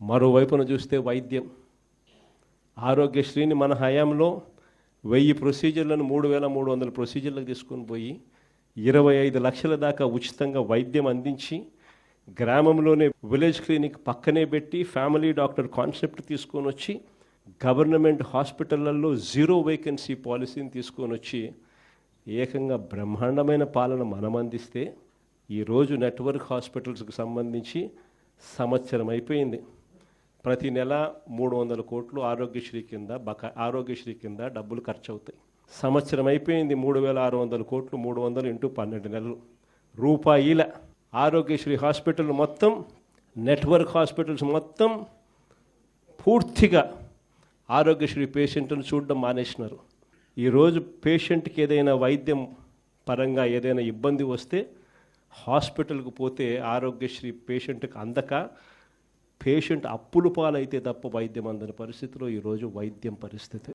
మరోవైపున చూస్తే వైద్యం. ఆరోగ్యశ్రీని మన హయాంలో 1000 ప్రొసీజర్లను 3300 ప్రొసీజర్లకు తీసుకొని పోయి 25 లక్షల దాకా ఉచితంగా వైద్యం అందించి, గ్రామంలోనే విలేజ్ క్లినిక్ పక్కనే పెట్టి ఫ్యామిలీ డాక్టర్ కాన్సెప్ట్ తీసుకొని వచ్చి గవర్నమెంట్ హాస్పిటళ్లలో 0 వేకెన్సీ పాలసీని తీసుకొని వచ్చి ఏకంగా బ్రహ్మాండమైన పాలన మనం అందిస్తే, ఈరోజు నెట్వర్క్ హాస్పిటల్స్కి సంబంధించి సంవత్సరం అయిపోయింది. ప్రతి నెల 300 కోట్లు ఆరోగ్యశ్రీ కింద డబ్బులు ఖర్చు అవుతాయి. సంవత్సరం అయిపోయింది, 3600 కోట్లు, 300 ఇంటూ 12 నెలలు రూపాయిల. ఆరోగ్యశ్రీ హాస్పిటల్ మొత్తం, నెట్వర్క్ హాస్పిటల్స్ మొత్తం పూర్తిగా ఆరోగ్యశ్రీ పేషెంట్ను చూడడం మానేసినారు. ఈరోజు పేషెంట్కి ఏదైనా వైద్యం పరంగా ఏదైనా ఇబ్బంది వస్తే హాస్పిటల్కి పోతే ఆరోగ్యశ్రీ పేషెంట్కి అందక పేషెంట్ అప్పులు పాలైతే తప్ప వైద్యం అందని పరిస్థితిలో ఈరోజు వైద్యం పరిస్థితి.